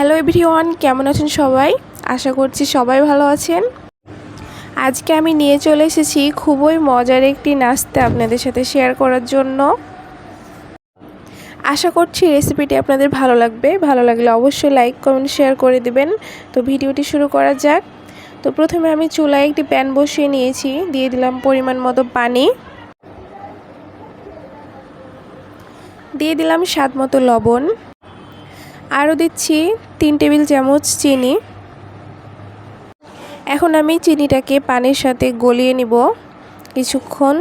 Hello everyone, কেমন আছেন সবাই? আশা করছি সবাই ভালো আছেন। আজকে আমি নিয়ে চলে এসেছি খুবই মজার একটি নাস্তা আপনাদের সাথে শেয়ার করার জন্য। আশা করছি রেসিপিটি আপনাদের ভালো লাগবে। ভালো লাগলে অবশ্যই লাইক কমেন্ট শেয়ার করে দিবেন। তো ভিডিওটি শুরু করা যাক। তো প্রথমে আমি চুলায় একটি প্যান বসিয়ে নিয়েছি, দিয়ে দিলাম পরিমাণ মতো পানি, দিয়ে দিলাম স্বাদ মতো লবণ, আরও দিচ্ছি 3 টেবিল চামচ চিনি। এখন আমি চিনিটাকে পানির সাথে গলিয়ে নিব কিছুক্ষণ।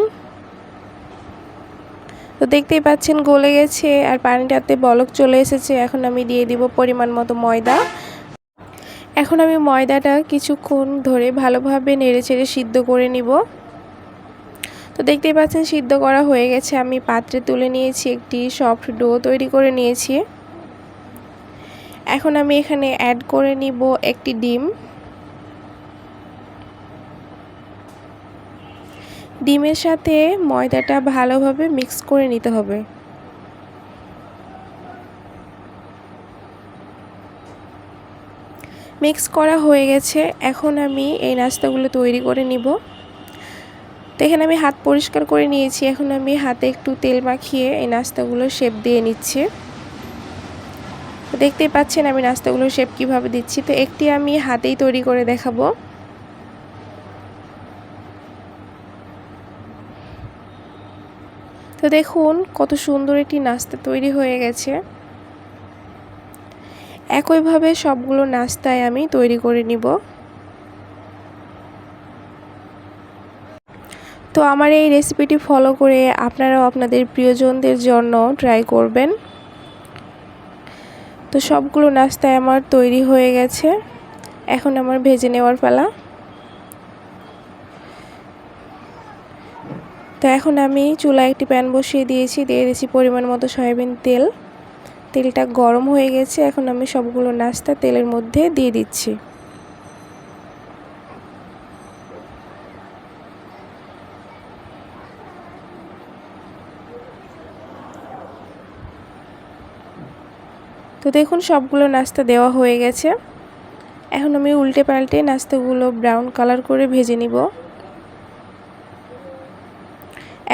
তো দেখতেই পাচ্ছেন গলে গেছে আর পানিটাতে বলক চলে এসেছে। এখন আমি দিয়ে দিব পরিমাণ মতো ময়দা। এখন আমি ময়দাটা কিছুক্ষণ ধরে ভালোভাবে নেড়েচেড়ে সিদ্ধ করে নিব। তো দেখতেই পাচ্ছেন সিদ্ধ করা হয়ে গেছে। আমি পাত্রে তুলে নিয়েছি, একটি সফট ডো তৈরি করে নিয়েছি। এখন আমি এখানে অ্যাড করে নিব একটি ডিম। ডিমের সাথে ময়দাটা ভালোভাবে মিক্স করে নিতে হবে। মিক্স করা হয়ে গেছে। এখন আমি এই নাস্তাগুলো তৈরি করে নিব। তো এখানে আমি হাত পরিষ্কার করে নিয়েছি। এখন আমি হাতে একটু তেল মাখিয়ে এই নাস্তাগুলো শেপ দিয়ে নিচ্ছি। তো দেখতেই পাচ্ছেন আমি নাস্তাগুলোর শেপ কিভাবে দিচ্ছি। তো একটি আমি হাতেই তৈরি করে দেখাবো। তো দেখুন কত সুন্দর একটি নাস্তা তৈরি হয়ে গেছে। একইভাবে সবগুলো নাস্তায় আমি তৈরি করে নিব। তো আমার এই রেসিপিটি ফলো করে আপনারাও আপনাদের প্রিয়জনদের জন্য ট্রাই করবেন। তো সবগুলো নাস্তায় আমার তৈরি হয়ে গেছে। এখন আমার ভেজে নেওয়ার পালা। তো এখন আমি চুলায় একটি প্যান বসিয়ে দিয়েছি, দিয়ে দিয়েছি পরিমাণ মতো সয়াবিন তেল। তেলটা গরম হয়ে গেছে। এখন আমি সবগুলো নাস্তা তেলের মধ্যে দিয়ে দিচ্ছি। তো দেখুন সবগুলো নাস্তা দেওয়া হয়ে গেছে। এখন আমি উল্টে পাল্টে নাস্তাগুলো ব্রাউন কালার করে ভেজে নিব।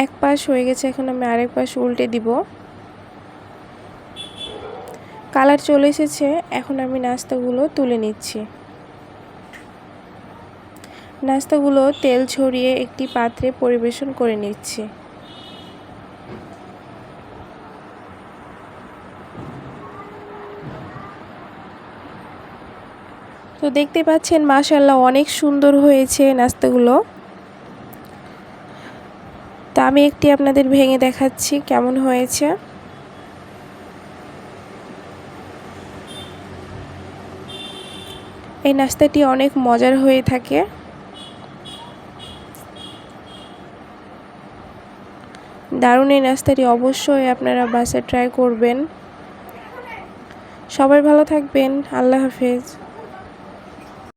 এক পাশ হয়ে গেছে, এখন আমি আরেক পাশ উল্টে দিব। কালার চলে এসেছে। এখন আমি নাস্তাগুলো তুলে নিচ্ছি। নাস্তাগুলো তেল ছড়িয়ে একটি পাত্রে পরিবেশন করে নিচ্ছি। তো দেখতে পাচ্ছেন মাশাআল্লাহ অনেক সুন্দর হয়েছে নাস্তাগুলো। তো আমি একটি আপনাদের ভেঙে দেখাচ্ছি কেমন হয়েছে। এই নাস্তাটি অনেক মজার হয়ে থাকে। দারুণ এই নাস্তাটি অবশ্যই আপনারা বাসায় ট্রাই করবেন। সবাই ভালো থাকবেন। আল্লাহ হাফেজ।